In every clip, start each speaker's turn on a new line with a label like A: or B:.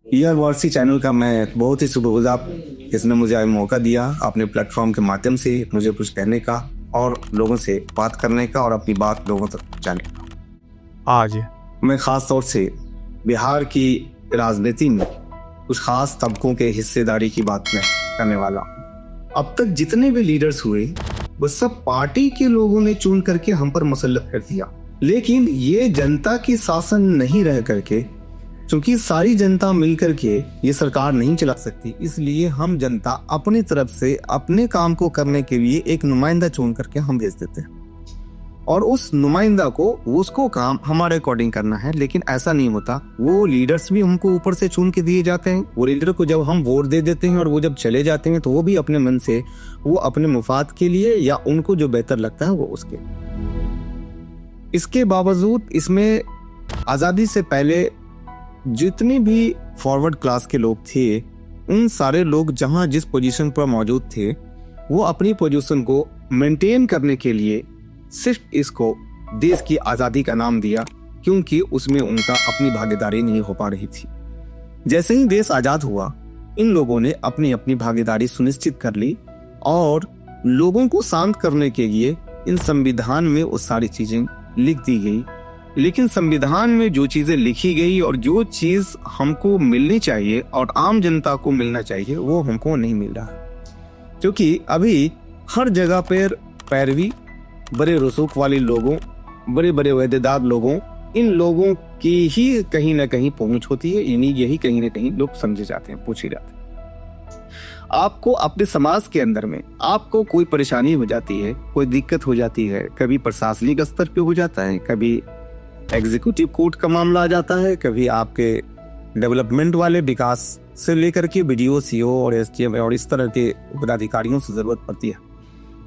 A: Year Warsi channel का मैं बहुत ही शुक्रगुजार, इसने मुझे मौका दिया अपने प्लेटफॉर्म के माध्यम से मुझे कुछ कहने का और लोगों से बात करने का और अपनी बात लोगों तक पहुंचाने का।
B: आज
A: मैं ख़ास तौर से बिहार की राजनीति में कुछ खास तबकों के हिस्सेदारी की बात मैं करने वाला हूँ। अब तक जितने भी लीडर्स हुए वो सब पार्टी के लोगों ने चुन करके हम पर मुसल्लत कर दिया, लेकिन ये जनता की शासन नहीं रह करके, क्योंकि सारी जनता मिलकर के ये सरकार नहीं चला सकती, इसलिए हम जनता अपनी तरफ से अपने काम को करने के लिए एक नुमाइंदा चुन करके हम भेज देते हैं और उस नुमाइंदा को उसको काम हमारे अकॉर्डिंग करना है। लेकिन ऐसा नहीं होता, वो लीडर्स भी हमको ऊपर से चुन के दिए जाते हैं। वो लीडर को जब हम वोट दे देते हैं और वो जब चले जाते हैं तो वो भी अपने मन से वो अपने मुफाद के लिए या उनको जो बेहतर लगता है वो उसके। इसके बावजूद इसमें आज़ादी से पहले जितने भी फॉरवर्ड क्लास के लोग थे, उन सारे लोग जहां जिस पोजीशन पर मौजूद थे वो अपनी पोजीशन को मेंटेन करने के लिए सिर्फ इसको देश की आज़ादी का नाम दिया, क्योंकि उसमें उनका अपनी भागीदारी नहीं हो पा रही थी। जैसे ही देश आज़ाद हुआ, इन लोगों ने अपनी अपनी भागीदारी सुनिश्चित कर ली और लोगों को शांत करने के लिए इन संविधान में वो सारी चीज़ें लिख दी गई। लेकिन संविधान में जो चीजें लिखी गई और जो चीज हमको मिलनी चाहिए और आम जनता को मिलना चाहिए वो हमको नहीं मिल रहा, क्योंकि अभी हर जगह पर पैरवी बड़े रसूख वाले लोगों, बड़े बड़े वेदेदार लोगों, इन लोगों की ही कहीं ना कहीं पहुंच होती है, यानी यही कहीं ना कहीं लोग समझे जाते हैं, पूछे जाते हैं। आपको अपने समाज के अंदर में आपको कोई परेशानी हो जाती है, कोई दिक्कत हो जाती है, कभी प्रशासनिक स्तर पे हो जाता है, कभी एग्जीक्यूटिव कोर्ट का मामला आ जाता है, कभी आपके डेवलपमेंट वाले विकास से लेकर के बीडीओ, सीओ और एसडीएम और इस तरह के पदाधिकारियों से जरूरत पड़ती है।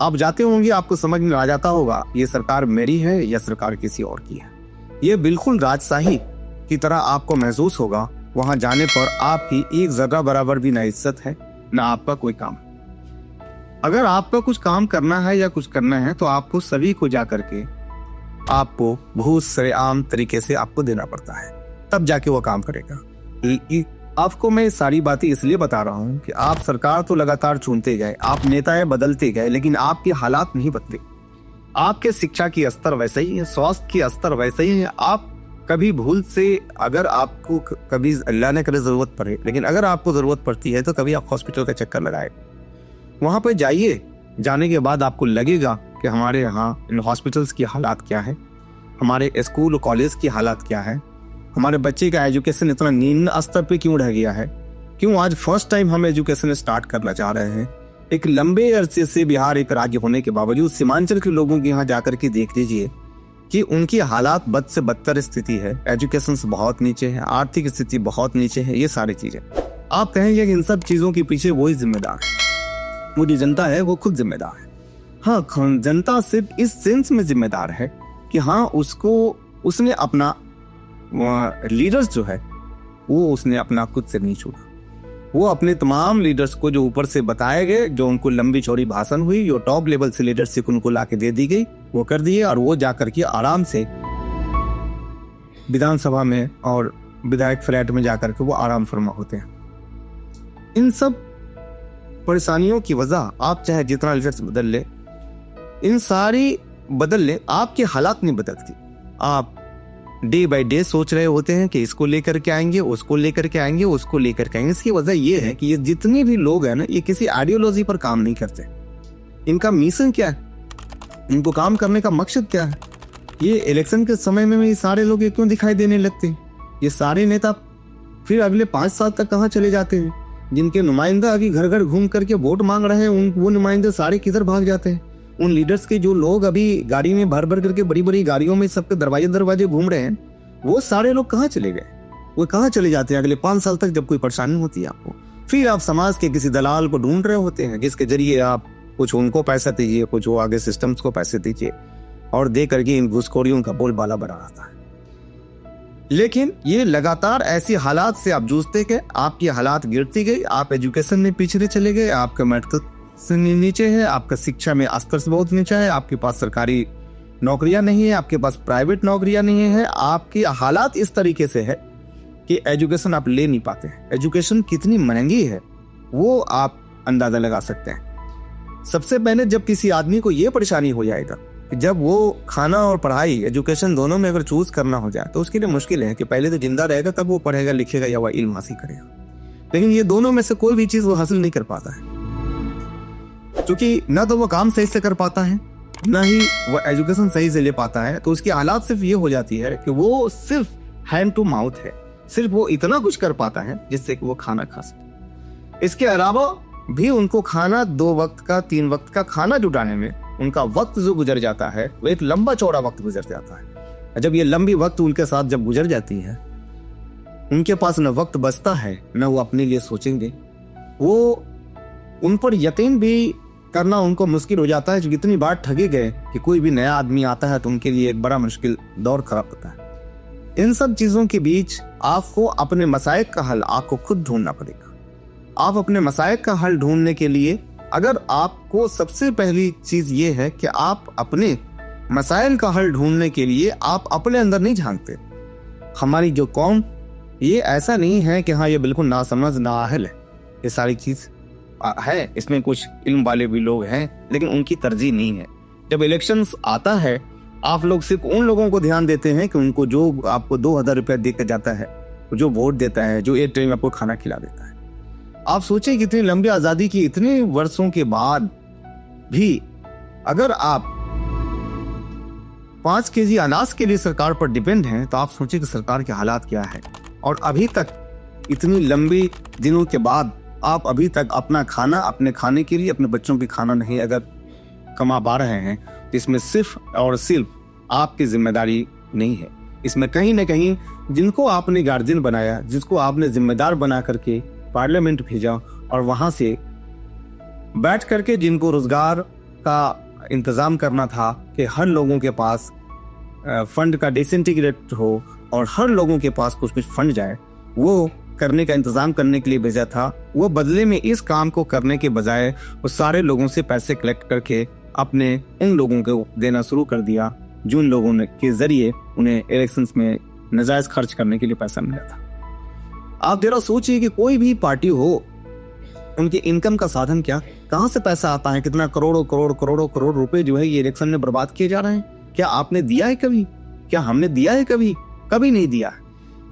A: आप जाते होंगे, आपको समझ में आ जाता होगा ये सरकार मेरी है या सरकार किसी और की है। ये बिल्कुल राजशाही की तरह आपको महसूस होगा। वहां जाने पर आपकी एक जगह बराबर भी ना इज्जत है ना आपका कोई काम। अगर आपका कुछ काम करना है या कुछ करना है तो आपको सभी को जा करके आपको बहुत सरेआम तरीके से आपको देना पड़ता है, तब जाके वो काम करेगा। आपको मैं सारी बातें इसलिए बता रहा हूँ कि आप सरकार तो लगातार चुनते गए, आप नेताएं बदलते गए, लेकिन आपके हालात नहीं बदले। आपके शिक्षा की स्तर वैसे ही है, स्वास्थ्य की स्तर वैसे ही है। आप कभी भूल से अगर आपको कभी अल्लाह ने करे जरूरत पड़े, लेकिन अगर आपको जरूरत पड़ती है तो कभी आप हॉस्पिटल का चक्कर लगाए, वहां पर जाइए। जाने के बाद आपको लगेगा कि हमारे यहाँ इन हॉस्पिटल्स की हालात क्या है, हमारे स्कूल और कॉलेज की हालात क्या है, हमारे बच्चे का एजुकेशन इतना निम्न स्तर पे क्यों रह गया है, क्यों आज फर्स्ट टाइम हम एजुकेशन स्टार्ट करना चाह रहे हैं। एक लंबे अरसे से बिहार एक राज्य होने के बावजूद सीमांचल के लोगों के यहाँ जाकर के देख लीजिए कि उनकी हालात बद से बदतर स्थिति है, एजुकेशन से बहुत नीचे है, आर्थिक स्थिति बहुत नीचे है। ये सारी चीजें आप कहेंगे कि इन सब चीजों के पीछे वही जिम्मेदार है, वो जो जनता है वो खुद जिम्मेदार है। हाँ, जनता सिर्फ इस सेंस में जिम्मेदार है कि हाँ उसने अपना लीडर्स जो है वो उसने अपना खुद से नहीं चुना। वो अपने तमाम लीडर्स को जो ऊपर से बताए गए, जो उनको लंबी चौड़ी भाषण हुई, जो टॉप लेवल से लीडरशिप उनको लाके दे दी गई, वो कर दिए और वो जाकर के आराम से विधानसभा में और विधायक फ्लैट में जाकर के वो आराम फरमा होते हैं। इन सब परेशानियों की वजह आप चाहे जितना लीडर्स बदल ले, इन सारी बदल ले, आपके हालात नहीं बदलती। आप डे बाय डे सोच रहे होते हैं कि इसको लेकर के आएंगे, उसको लेकर के आएंगे, उसको लेकर के आएंगे। इसकी वजह ये है कि ये जितने भी लोग हैं ना, ये किसी आइडियोलॉजी पर काम नहीं करते। इनका मिशन क्या है, इनको काम करने का मकसद क्या है। ये इलेक्शन के समय में ये सारे लोग ये क्यों दिखाई देने लगते हैं। ये सारे नेता फिर अगले 5 साल तक कहाँ चले जाते हैं। जिनके नुमाइंदा अभी घर घर घूम करके वोट मांग रहे हैं, वो नुमाइंदे सारे किधर भाग जाते हैं। उन लीडर्स के जो लोग अभी गाड़ी में भर भर करके बड़ी बड़ी गाड़ियों में सबके दरवाजे घूम रहे हैं, वो सारे लोग कहाँ चले गए, वो कहाँ चले जाते हैं अगले 5 साल तक। जब कोई परेशानी होती है आपको, फिर आप समाज के किसी दलाल को ढूंढ रहे होते हैं जिसके जरिए आप कुछ उनको पैसा दीजिए, कुछ वो आगे सिस्टम्स को पैसे दीजिए और दे करके इन घुसखोरियों का बोलबाला बढ़ा रहता है। लेकिन ये लगातार ऐसी हालात से आप जूझते गए, आपकी हालात गिरती गई, आप एजुकेशन में पिछड़े चले गए, आपका मेडिकल से नीचे है, आपका शिक्षा में स्तर से बहुत नीचा है, आपके पास सरकारी नौकरियां नहीं है, आपके पास प्राइवेट नौकरियां नहीं है। आपकी हालात इस तरीके से है कि एजुकेशन आप ले नहीं पाते। एजुकेशन कितनी महंगी है वो आप अंदाजा लगा सकते हैं। सबसे पहले जब किसी आदमी को ये परेशानी हो जाएगा कि जब वो खाना और पढ़ाई, एजुकेशन दोनों में अगर चूज करना हो जाए तो उसके लिए मुश्किल है कि पहले तो जिंदा रहेगा तब वो पढ़ेगा लिखेगा या वह इल्म हासिल करेगा। लेकिन ये दोनों में से कोई भी चीज वो हासिल नहीं कर पाता है, क्योंकि ना तो वो काम सही से कर पाता है ना ही वो एजुकेशन सही से ले पाता है। तो उसकी हालात सिर्फ ये हो जाती है कि वो सिर्फ हैंड टू माउथ है, सिर्फ वो इतना कुछ कर पाता है जिससे कि वो खाना खा सके। इसके अलावा भी उनको खाना 2 वक्त का 3 वक्त का खाना जुटाने में उनका वक्त जो गुजर जाता है वो एक लंबा चौड़ा वक्त गुजर जाता है। जब ये लंबी वक्त उनके साथ जब गुजर जाती है, उनके पास न वक्त बचता है न वो अपने लिए सोचेंगे। वो उन पर यकीन भी करना उनको मुश्किल हो जाता है, जो इतनी बार ठगे गए कि कोई भी नया आदमी आता है तो उनके लिए एक बड़ा मुश्किल दौर खड़ा होता है। इन सब चीजों के बीच आपको अपने मसाइल का हल आपको खुद ढूंढना पड़ेगा। आप अपने मसाइल का हल ढूंढने के लिए अगर आपको सबसे पहली चीज ये है कि आप अपने मसाइल का हल ढूंढने के लिए आप अपने अंदर नहीं झांकते। हमारी जो कौम ये ऐसा नहीं है कि हाँ ये बिल्कुल नासमझ नाअहल है, ये सारी चीज है, इसमें कुछ इल्म वाले भी लोग हैं लेकिन उनकी तरजीह नहीं है। जब इलेक्शंस आता है आप लोग सिर्फ उन लोगों को ध्यान देते हैं कि उनको जो आपको 2000 रुपया देकर जाता है, जो वोट देता है, जो एक टाइम आपको खाना खिला देता है। आप सोचें कितनी लंबी आजादी की इतने वर्षों के बाद भी अगर आप 5 केजी अनाज के लिए सरकार पर डिपेंड हैं तो आप सोचें कि सरकार के हालात क्या है। और अभी तक इतनी लंबी दिनों के बाद आप अभी तक अपना खाना अपने खाने के लिए अपने बच्चों की खाना नहीं अगर कमा पा रहे हैं तो इसमें सिर्फ और सिर्फ आपकी जिम्मेदारी नहीं है। इसमें कहीं ना कहीं जिनको आपने गार्जियन बनाया, जिसको आपने जिम्मेदार बना करके पार्लियामेंट भेजा और वहां से बैठ करके जिनको रोजगार का इंतजाम करना था कि हर लोगों के पास फंड का डिसइंटीग्रेट हो और हर लोगों के पास कुछ कुछ फंड जाए, वो करने का इंतजाम करने के लिए भेजा था। वो बदले में इस काम को करने के बजाय वो सारे लोगों से पैसे कलेक्ट करके अपने उन लोगों को देना शुरू कर दिया जिन लोगों ने के जरिए उन्हें इलेक्शंस में नजायज खर्च करने के लिए पैसा मिला था। आप जरा सोचिए कि कोई भी पार्टी हो, उनके इनकम का साधन क्या, कहां से पैसा आता है, कितना करोड़ों रुपए जो है ये इलेक्शन में बर्बाद किए जा रहे हैं। क्या आपने दिया है कभी? क्या हमने दिया है कभी? कभी नहीं दिया।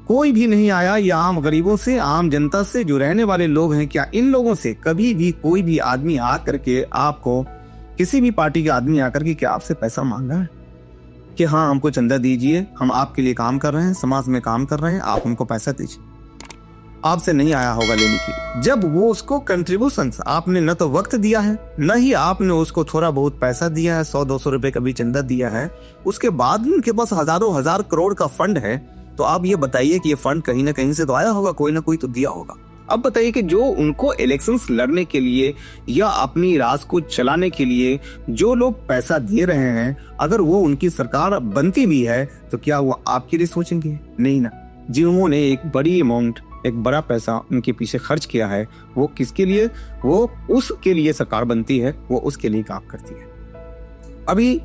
A: कोई भी नहीं आया। ये आम गरीबों से, आम जनता से जो रहने वाले लोग हैं, क्या इन लोगों से कभी भी कोई भी आदमी आकर के आपको, किसी भी पार्टी के आदमी आकर के क्या आपसे पैसा मांगा है कि हाँ हमको चंदा दीजिए, हम आपके लिए काम कर रहे हैं, समाज में काम कर रहे हैं, आप हमको पैसा दीजिए? आपसे नहीं आया होगा लेने के लिए। जब वो उसको कंट्रीब्यूशन आपने न तो वक्त दिया है न ही आपने उसको थोड़ा बहुत पैसा दिया है, 100-200 रुपए का भी चंदा दिया है, उसके बाद उनके पास हजारों हजार करोड़ का फंड है, तो आप ये बताइए कि ये फंड कहीं ना कहीं से तो आया होगा, कोई ना कोई तो दिया होगा। अब बताइए कि जो उनको इलेक्शंस लड़ने के लिए या अपनी राज को चलाने के लिए जो लोग पैसा दे रहे हैं, अगर वो उनकी सरकार बनती भी है तो क्या वो आपके लिए सोचेंगे? नहीं ना। जिन्होंने एक बड़ी अमाउंट, एक बड़ा पैसा उनके पीछे खर्च किया है, वो किसके लिए? वो उसके लिए सरकार बनती है, वो उसके लिए काम करती है। अभी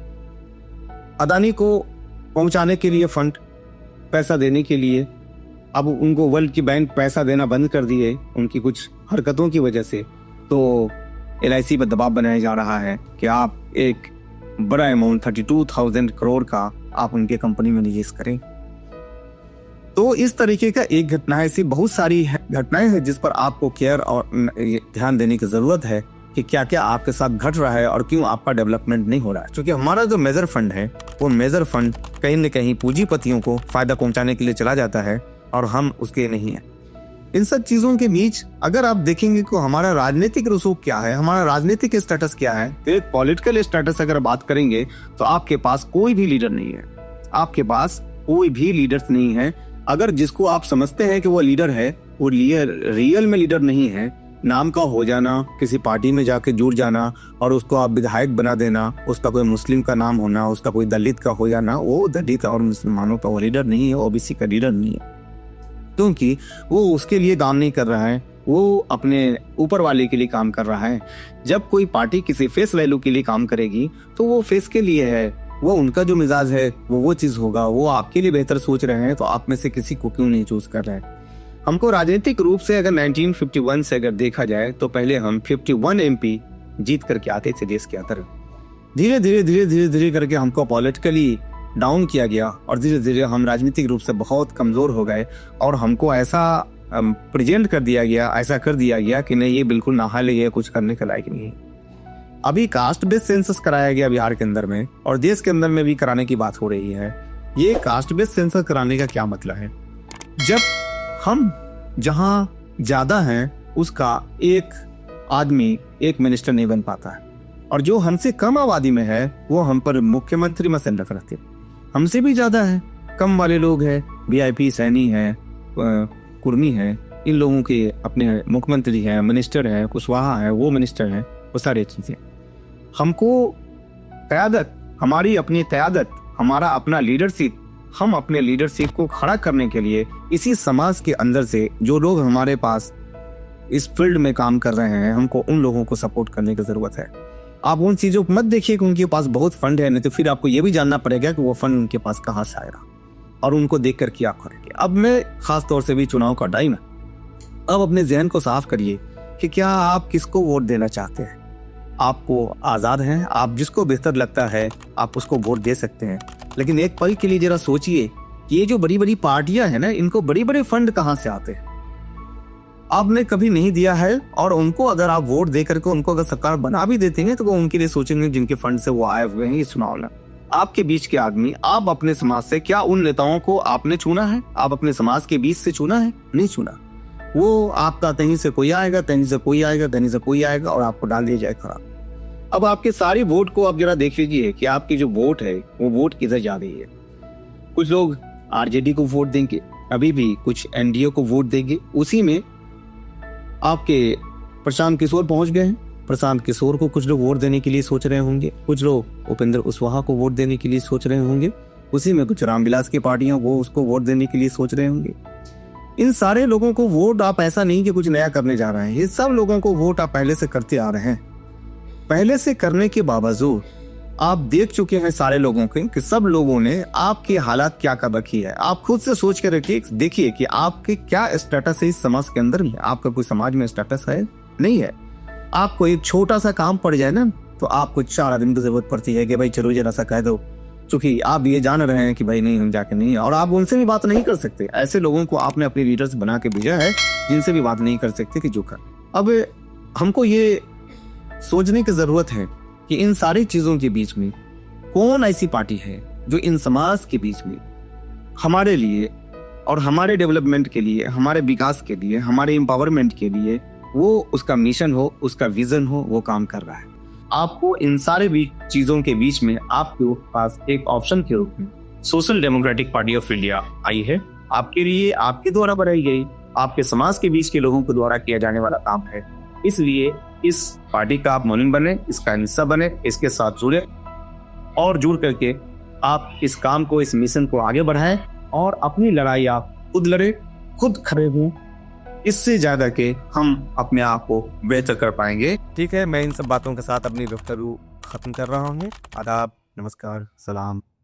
A: अदानी को पहुंचाने के लिए फंड, पैसा देने के लिए अब उनको वर्ल्ड की बैंक पैसा देना बंद कर दिए उनकी कुछ हरकतों की वजह से। तो LIC पर दबाव बनाया जा रहा है कि आप एक बड़ा अमाउंट 32,000 करोड़ का आप उनके कंपनी में निवेश करें। तो इस तरीके का एक घटना है, ऐसी बहुत सारी घटनाएं हैं जिस पर आपको केयर और ध्यान देने की जरूरत है कि क्या क्या आपके साथ घट रहा है और क्यों आपका डेवलपमेंट नहीं हो रहा है। क्योंकि हमारा जो मेजर फंड है वो मेजर फंड कहीं न कहीं पूंजीपतियों को फायदा पहुंचाने के लिए चला जाता है और हम उसके नहीं है। इन सब चीजों के बीच अगर आप देखेंगे कि हमारा राजनीतिक रसूख क्या है, हमारा राजनीतिक स्टेटस क्या है, तो एक पॉलिटिकल स्टेटस अगर बात करेंगे तो आपके पास कोई भी लीडर नहीं है। आपके पास कोई भी लीडर्स नहीं है। अगर जिसको आप समझते हैं कि वो लीडर है, वो रियल में लीडर नहीं है। नाम का हो जाना, किसी पार्टी में जाके जुड़ जाना और उसको आप विधायक बना देना, उसका कोई मुस्लिम का नाम होना, उसका कोई दलित का हो जाना, वो दलित और मुसलमानों का वो लीडर नहीं है, OBC का लीडर नहीं है। क्योंकि वो उसके लिए काम नहीं कर रहा है, वो अपने ऊपर वाले के लिए काम कर रहा है। जब कोई पार्टी किसी फेस वैल्यू के लिए काम करेगी तो वो फेस के लिए है, वो उनका जो मिजाज है वो चीज होगा। वो आपके लिए बेहतर सोच रहे हैं तो आप में से किसी को क्यों नहीं चूज कर रहे हैं। हमको राजनीतिक रूप से अगर 1951 से अगर देखा जाए तो पहले हम 51 एमपी जीत करके आते थे देश के अंदर। धीरे धीरे करके हमको पॉलिटिकली डाउन किया गया और धीरे धीरे हम राजनीतिक रूप से बहुत कमजोर हो गए और हमको ऐसा प्रेजेंट कर दिया गया, ऐसा कर दिया गया कि नहीं ये बिल्कुल नाहाल है, ये कुछ करने के लायक नहीं है। अभी कास्ट बेस्ड सेंसस कराया गया बिहार के अंदर में और देश के अंदर में भी कराने की बात हो रही है। ये कास्ट बेस्ड सेंसस कराने का क्या मतलब है? जब हम जहां ज्यादा हैं उसका एक आदमी एक मिनिस्टर नहीं बन पाता है और जो हमसे कम आबादी में है वो हम पर मुख्यमंत्री में सेंटर रखते हैं। हमसे भी ज्यादा है, कम वाले लोग हैं, वीआईपी सैनी है, कुर्मी है, इन लोगों के अपने मुख्यमंत्री हैं, मिनिस्टर हैं, कुशवाहा है, वो मिनिस्टर हैं, वो सारी चीजें। हमको क़यादत, हमारी अपनी क़यादत, हमारा अपना लीडरशिप, हम अपने लीडरशिप को खड़ा करने के लिए इसी समाज के अंदर से जो लोग हमारे पास इस फील्ड में काम कर रहे हैं, हमको उन लोगों को सपोर्ट करने की जरूरत है। आप उन चीजों को मत देखिए कि उनके पास बहुत फंड है, नहीं तो फिर आपको ये भी जानना पड़ेगा कि वो फंड उनके पास कहाँ से आएगा और उनको देख कर क्या करेंगे। अब मैं खास तौर से भी चुनाव का टाइम है, अब अपने जहन को साफ करिए कि क्या आप किसको वोट देना चाहते हैं। आपको आजाद हैं, आप जिसको बेहतर लगता है आप उसको वोट दे सकते हैं, लेकिन एक पल के लिए जरा सोचिए कि ये जो बड़ी बड़ी पार्टियां हैं ना, इनको बड़े बड़े फंड कहाँ से आते हैं। आपने कभी नहीं दिया है और उनको अगर आप वोट दे करके उनको अगर सरकार बना भी देते हैं तो वो उनके लिए सोचेंगे जिनके फंड से वो आए हुए हैं। ये चुनाव में आपके बीच के आदमी, आप अपने समाज से, क्या उन नेताओं को आपने चुना है? आप अपने समाज के बीच से चुना है? नहीं चुना। वो आपका कहीं से कोई आएगा, कहीं से कोई आएगा, कहीं से कोई आएगा और आपको डाल दिया जाए खराब। अब आपके सारी वोट को आप जरा देख लीजिए कि आपकी जो वोट है वो वोट किधर जा रही है। कुछ लोग आरजेडी को वोट देंगे, अभी भी कुछ एनडीए को वोट देंगे, उसी में आपके प्रशांत किशोर पहुंच गए हैं। प्रशांत किशोर को कुछ लोग वोट देने के लिए सोच रहे होंगे, कुछ लोग उपेंद्र कुशवाहा को वोट देने के लिए सोच रहे होंगे, उसी में कुछ रामविलास की पार्टियां वो उसको वोट देने के लिए सोच रहे होंगे। इन सारे लोगों को वोट आप ऐसा नहीं कि कुछ नया करने जा रहे हैं, ये सब लोगों को वोट आप पहले से करते आ रहे हैं। पहले से करने के बावजूद आप देख चुके हैं सारे लोगों के कि सब लोगों ने आपकी हालात क्या कर रखी है। आप खुद से सोच के रखिए, देखिए कि आपके क्या स्टेटस है इस समाज के अंदर में। आपका कोई समाज में स्टेटस है? नहीं है। आपको एक छोटा सा काम पड़ जाए ना तो आपको 4 आदमी की जरूरत पड़ती है कि भाई चलो जरा सा कह दो, चूंकि आप ये जान रहे हैं कि भाई नहीं हम जाके नहीं, और आप उनसे भी बात नहीं कर सकते। ऐसे लोगों को आपने अपने लीडर्स बना के भेजा है जिनसे भी बात नहीं कर सकते कि जो कर। अब हमको ये सोचने की जरूरत है कि इन सारी चीजों के बीच में कौन ऐसी पार्टी है जो इन समाज के बीच में हमारे लिए और हमारे डेवलपमेंट के लिए, हमारे विकास के लिए, हमारे एम्पावरमेंट के लिए वो उसका मिशन हो, उसका विजन हो, वो काम कर रहा है। आपको इन सारे चीजों के बीच में आपके पास एक ऑप्शन के रूप में social democratic party of India I है। आपके लिए, आपके द्वारा बनाई गई, आपके समाज के बीच के लोगों के द्वारा किया जाने वाला काम है। इसलिए इस पार्टी का आप मौलिन बने, इसका हिस्सा बने, इसके साथ जुड़े और जुड़ करके आप इस काम को, इस मिशन को आगे बढ़ाएं और अपनी लड़ाई आप खुद लड़े, खुद खड़े हों। इससे ज्यादा के हम अपने आप को बेहतर कर पाएंगे। ठीक है, मैं इन सब बातों के साथ अपनी गुफ्तगू खत्म कर रहा हूँ। आदाब, नमस्कार, सलाम।